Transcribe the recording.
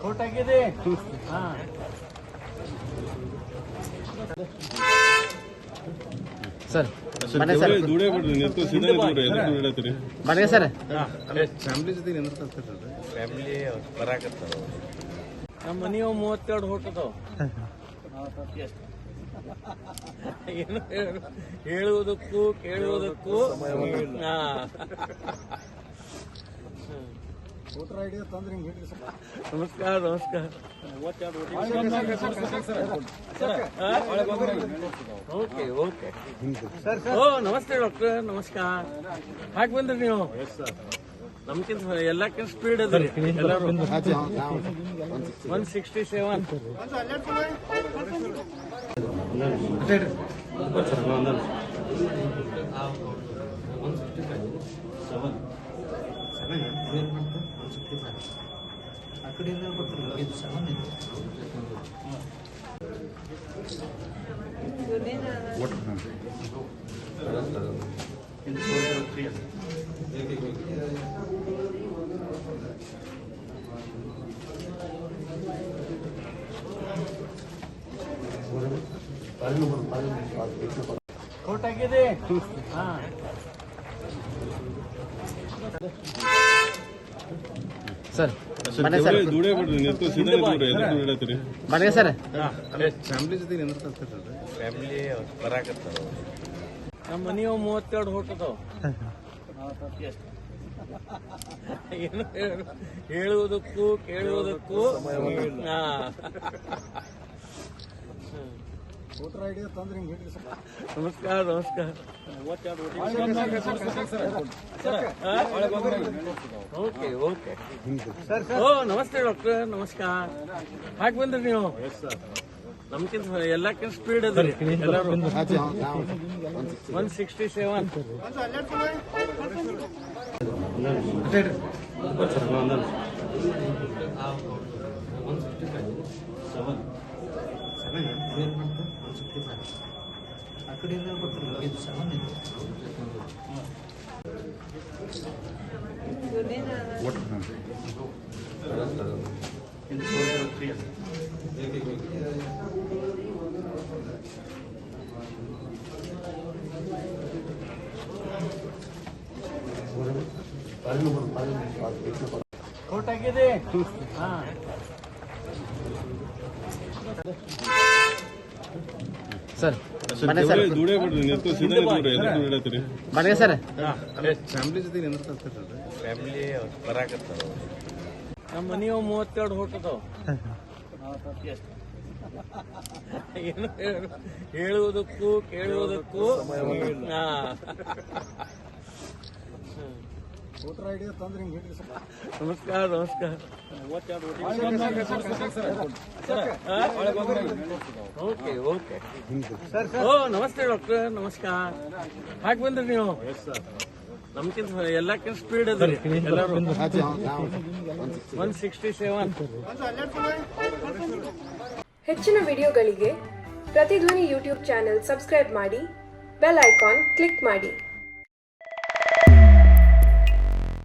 Coat ಆಗಿದೆ sir ಮನೆ sir ಮನೆ ಸರ್ ಫ್ಯಾಮಿಲಿ ಜೊತೆ ಫ್ಯಾಮಿಲಿ ಬರಾಕತ್ತಾರ ನಮ್ಮ ಮನೆಯವು 32 ಹೊಟ್ಟದವು ಏನು ಹೇಳುವುದಕ್ಕೂ ಕೇಳುವುದಕ್ಕೂ ನಮಸ್ಕಾರ ನಮಸ್ಕಾರ ಓಕೆ ಓಕೆ ಓ ನಮಸ್ತೆ ಡಾಕ್ಟರ್ ನಮಸ್ಕಾರ ಹಾಗೆ ಬಂದ್ರಿ ನೀವು ನಮ್ಕಿಂತ ಎಲ್ಲಕ್ಕಿಂತ ಸ್ಪೀಡ್ ಅದ್ರಿ ಎಲ್ಲರೂ 167 ಕೋಟ್ ಆಗಿದೆ ಸರ್ ಮನೆ ಸರ್ ಮನೆ ಸರ್ ಫ್ಯಾಮಿಲಿ ಜೊತೆ ಫ್ಯಾಮಿಲಿ ಬರಾಕತ್ತಾರ ನಮ್ಮ ಮನೆಯವು 32 ಹೊಟ್ಟದವು ಏನು ಹೇಳುವುದಕ್ಕೂ ಕೇಳುವುದಕ್ಕೂ ನಮಸ್ಕಾರ ನಮಸ್ಕಾರ ಓಕೆ ಓಕೆ ಓ ನಮಸ್ತೆ ಡಾಕ್ಟರ್ ನಮಸ್ಕಾರ ಹಾಗೆ ಬಂದ್ರಿ ನೀವು ನಮ್ಕಿಂತ ಎಲ್ಲಕ್ಕಿಂತ ಸ್ಪೀಡ್ ಅದ್ರಿ ಎಲ್ಲರೂ 167 ಕೋಟ್ ಆಗಿದೆ ಸರ್ ಮನೆ ಸರ್ ಮನೆ ಸರ್ ಫ್ಯಾಮಿಲಿ ಜೊತೆ ಫ್ಯಾಮಿಲಿ ಬರಾಕತ್ತಾರ ನಮ್ಮ ಮನೆಯವು 32 ಹೊಟ್ಟದವು ಏನು ಹೇಳುವುದಕ್ಕೂ ಕೇಳುವುದಕ್ಕೂ ನಮಸ್ಕಾರ ನಮಸ್ಕಾರ ಓಕೆ ಓಕೆ ಓ ನಮಸ್ತೆ ಡಾಕ್ಟರ್ ನಮಸ್ಕಾರ ಹಾಗೆ ಬಂದ್ರಿ ನೀವು ನಮ್ಕಿಂತ ಎಲ್ಲಕ್ಕಿಂತ ಸ್ಪೀಡ್ ಅದ್ರಿ ಎಲ್ಲರೂ 167 ಹೆಚ್ಚಿನ ವಿಡಿಯೋಗಳಿಗೆ ಪ್ರತಿಧ್ವನಿ ಯೂಟ್ಯೂಬ್ ಚಾನೆಲ್ ಸಬ್ಸ್ಕ್ರೈಬ್ ಮಾಡಿ ಬೆಲ್ ಐಕಾನ್ ಕ್ಲಿಕ್ ಮಾಡಿ.